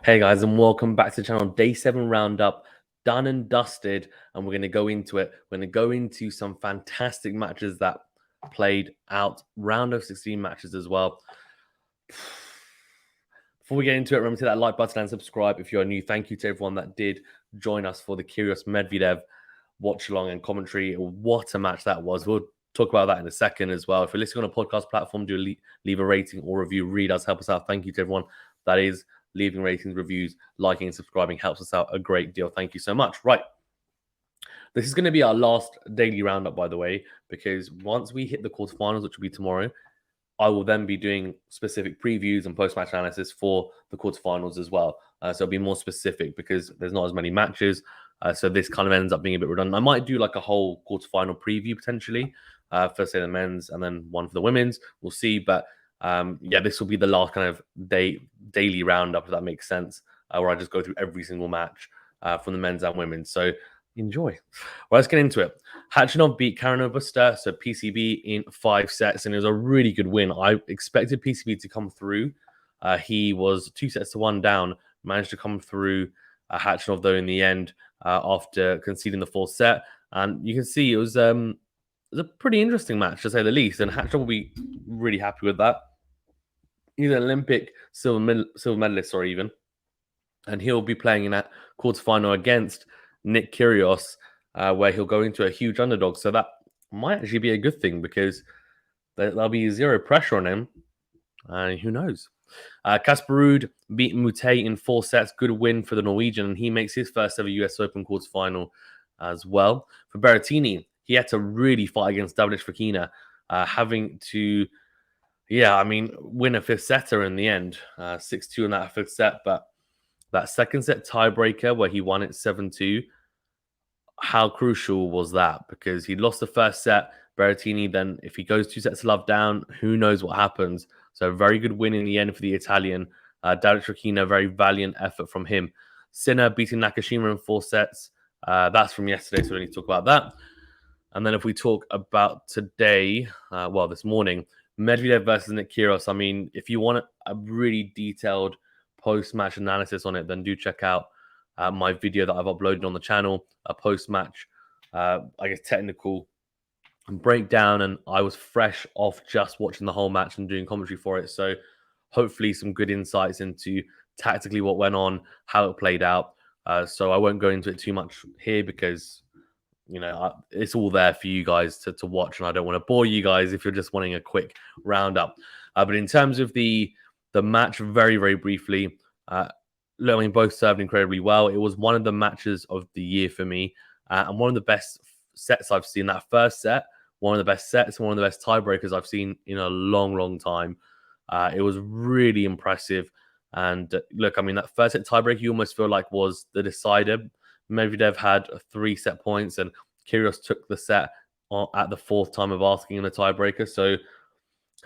Hey guys, and welcome back to the channel. Day 7 roundup, done and dusted, and we're going to go into it. We're going to go into some fantastic matches that played out, round of 16 matches as well. Before we get into it, remember to hit that like button and subscribe if you're new. Thank you to everyone that did join us for the Kyrgios Medvedev watch along and commentary. What a match that was. We'll talk about that in a second as well. If you're listening on a podcast platform, do leave a rating or review. Really does help us out. Thank you to everyone that is leaving ratings, reviews, liking, and subscribing. Helps us out a great deal. Thank you so much. Right. This is going to be our last daily roundup, by the way, because once we hit the quarterfinals, which will be tomorrow, I will then be doing specific previews and post-match analysis for the quarterfinals as well. So it'll be more specific because there's not as many matches. So this kind of ends up being a bit redundant. I might do like a whole quarterfinal preview potentially for say the men's and then one for the women's. We'll see. But yeah, this will be the last kind of daily roundup, if that makes sense, where I just go through every single match from the men's and women's. So enjoy. Well, let's get into it. Khachanov beat Buster, so PCB in 5 sets, and it was a really good win. I expected PCB to come through. He was 2-1 down, managed to come through Khachanov, though, in the end after conceding the 4th set. And you can see it was a pretty interesting match, to say the least, and Khachanov will be really happy with that. He's an Olympic silver medalist, or even, and he'll be playing in that quarterfinal against Nick Kyrgios, where he'll go into a huge underdog. So that might actually be a good thing because there'll be zero pressure on him. Who knows? Casper Ruud beat Mute in 4 sets. Good win for the Norwegian, and he makes his first ever US Open quarterfinal as well. For Berrettini, he had to really fight against David Fokina, having to, win a 5th setter in the end. 6-2 in that 5th set, but that 2nd set tiebreaker where he won it 7-2, how crucial was that? Because he lost the 1st set. Berrettini, then if he goes 2 sets to love down, who knows what happens? So a very good win in the end for the Italian. David Fokina, very valiant effort from him. Sinner beating Nakashima in 4 sets. That's from yesterday, so we don't need to talk about that. And then if we talk about today, this morning, Medvedev versus Nick Kyrgios. I mean, if you want a really detailed post-match analysis on it, then do check out my video that I've uploaded on the channel, a post-match, technical breakdown. And I was fresh off just watching the whole match and doing commentary for it. So hopefully some good insights into tactically what went on, how it played out. So I won't go into it too much here because, it's all there for you guys to watch. And I don't want to bore you guys if you're just wanting a quick roundup. But in terms of the match, very, very briefly, both served incredibly well. It was one of the matches of the year for me, and one of the best sets I've seen. That 1st set, one of the best sets, one of the best tiebreakers I've seen in a long, long time. It was really impressive. And that 1st set tiebreaker, you almost feel like was the decider. Medvedev had 3 set points, and Kyrgios took the set at the 4th time of asking in a tiebreaker. So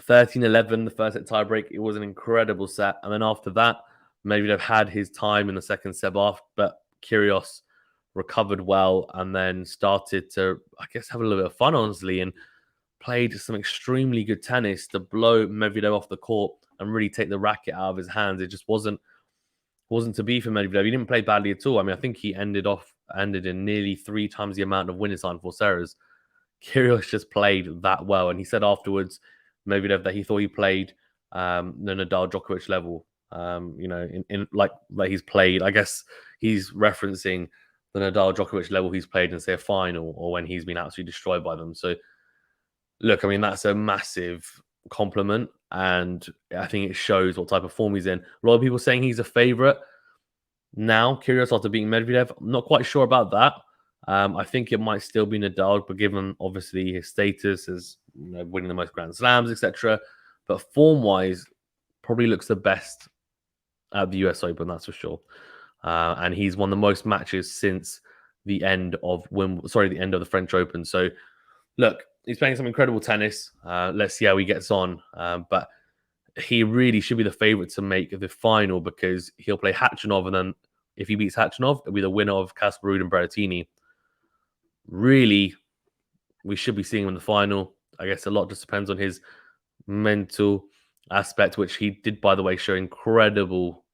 13-11, the 1st set tiebreak. It was an incredible set. And then after that, Medvedev had his time in the 2nd set off, but Kyrgios recovered well and then started to, have a little bit of fun, honestly, and played some extremely good tennis to blow Medvedev off the court and really take the racket out of his hands. It just wasn't to be for Medvedev. He didn't play badly at all. I mean, I think he ended in nearly 3 times the amount of winners line for Serras. Kyrgios just played that well, and he said afterwards, Medvedev, that he thought he played the Nadal Djokovic level. In like he's played. I guess he's referencing the Nadal Djokovic level he's played in, say, a final, or when he's been absolutely destroyed by them. So, look, that's a massive compliment, and I think it shows what type of form he's in. A lot of people saying he's a favorite now, Kyrgios, after beating Medvedev. I'm not quite sure about that. I think it might still be Nadal, but given obviously his status as winning the most Grand Slams, etc. But form-wise, probably looks the best at the US Open, that's for sure. And he's won the most matches since the end of the French Open. So, look, he's playing some incredible tennis. Let's see how he gets on. But he really should be the favorite to make the final because he'll play Khachanov, and then if he beats Khachanov, it'll be the winner of Casper Ruud and Berrettini. Really, we should be seeing him in the final. I guess a lot just depends on his mental aspect, which he did, by the way, show incredible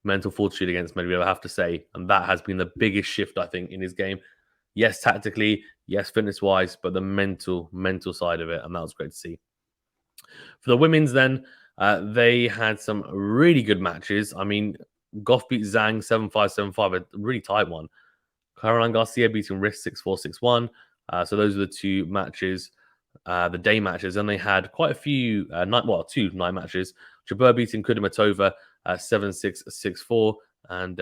mental fortitude against Medvedev, I have to say. And that has been the biggest shift, I think, in his game. Yes, tactically, yes, fitness-wise, but the mental side of it. And that was great to see. For the women's then, they had some really good matches. I mean, Gauff beat Zhang 7-5, 7-5, a really tight one. Caroline Garcia beating Risk 6-4, 6-1. So those are the two matches, the day matches. And they had quite a few, two night matches. Jabeur beating Kudermetova 7-6, 6-4. And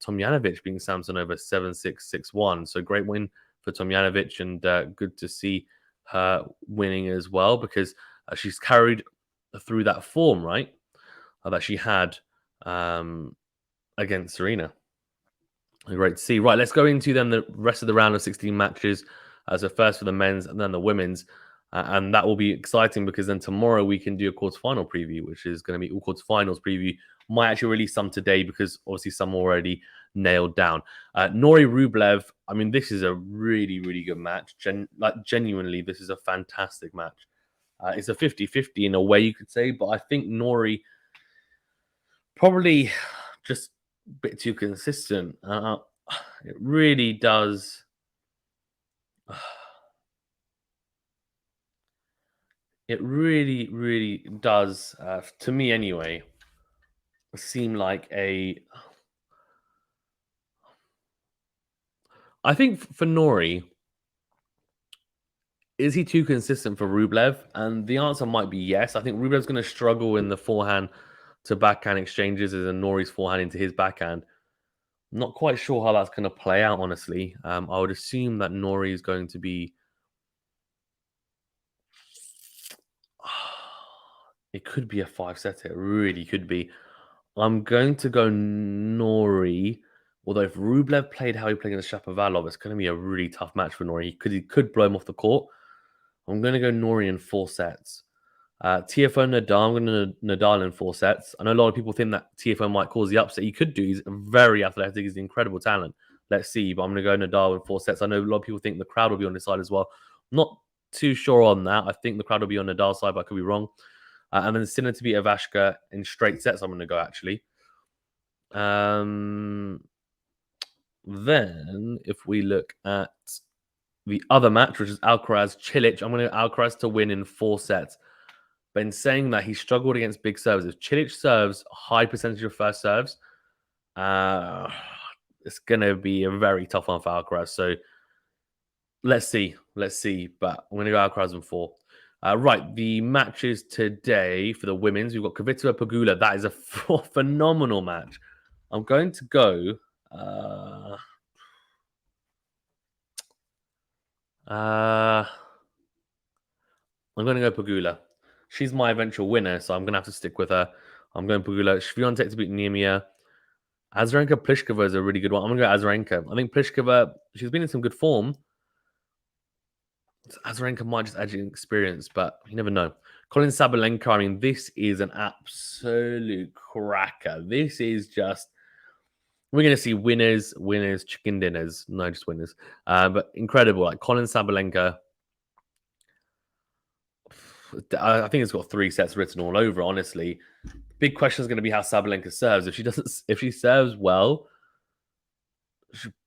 Tomljanovic beating Samsonova 7-6, 6-1. So great win for Tomljanovic, and good to see her winning as well, because she's carried through that form, right, that she had against Serena. Great to see. Right, let's go into then the rest of the round of 16 matches. So first for the men's and then the women's. And that will be exciting, because then tomorrow we can do a quarterfinal preview, which is going to be all quarterfinals preview. Might actually release some today, because obviously some already nailed down. Norrie Rublev, I mean, this is a really, really good match. Genuinely, this is a fantastic match. It's a 50-50 in a way, you could say, but I think Norrie probably just a bit too consistent. It really does. It really, really does, to me anyway, seem like a... I think for Norrie, is he too consistent for Rublev? And the answer might be yes. I think Rublev's going to struggle in the forehand to backhand exchanges as in Norrie's forehand into his backhand. Not quite sure how that's going to play out, honestly. I would assume that Norrie is going to be... It could be a 5-setter. It really could be. I'm going to go Norrie. Although if Rublev played how he played against Shapovalov, it's going to be a really tough match for Norrie. He could blow him off the court. I'm going to go Norrie in 4 sets. TFO Nadal, I'm going to Nadal in 4 sets. I know a lot of people think that TFO might cause the upset. He could do. He's very athletic. He's an incredible talent. Let's see. But I'm going to go Nadal in 4 sets. I know a lot of people think the crowd will be on his side as well. I'm not too sure on that. I think the crowd will be on Nadal's side, but I could be wrong. And then Sinner to beat Ivashka in straight sets, I'm going to go, actually. Then, if we look at the other match, which is Alcaraz-Cilic, I'm going to go Alcaraz to win in 4 sets. But in saying that, he struggled against big serves. If Cilic serves a high percentage of first serves, it's going to be a very tough one for Alcaraz. So let's see. But I'm going to go Alcaraz in 4. Right, the matches today for the women's, we've got Kvitova Pegula. That is a phenomenal match. I'm going to go... I'm going to go Pegula. She's my eventual winner, so I'm going to have to stick with her. I'm going Pegula. Swiatek to beat Niemia. Azarenka Pliskova is a really good one. I'm going to go Azarenka. I think Pliskova, she's been in some good form. Azarenka might just edge in experience, but you never know. Colin Sabalenka, I mean, this is an absolute cracker. This is just... We're going to see winners, chicken dinners. No, just winners. But incredible. Like Colin Sabalenka, I think it's got 3 sets written all over, honestly. Big question is going to be how Sabalenka serves. If she serves well,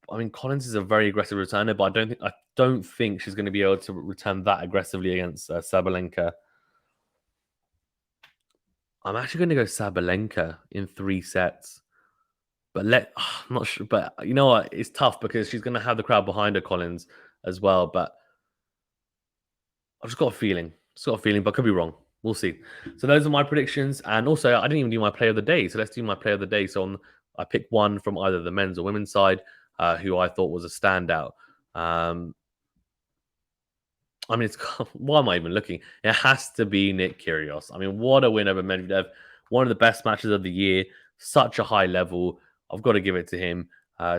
I mean, Collins is a very aggressive returner, but I don't think she's going to be able to return that aggressively against Sabalenka. I'm actually going to go Sabalenka in 3 sets. But I'm not sure. But you know what? It's tough because she's going to have the crowd behind her, Collins, as well. But I've just got a feeling. But I could be wrong. We'll see. So those are my predictions. And also, I didn't even do my play of the day. So let's do my play of the day. So I picked one from either the men's or women's side who I thought was a standout. I mean, why am I even looking? It has to be Nick Kyrgios. I mean, what a win over Medvedev. One of the best matches of the year. Such a high level. I've got to give it to him.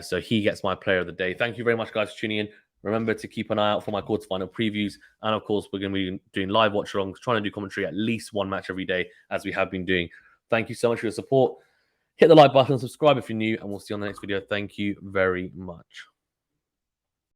So he gets my player of the day. Thank you very much, guys, for tuning in. Remember to keep an eye out for my quarterfinal previews. And, of course, we're going to be doing live watch-alongs, trying to do commentary at least 1 match every day, as we have been doing. Thank you so much for your support. Hit the like button, subscribe if you're new, and we'll see you on the next video. Thank you very much.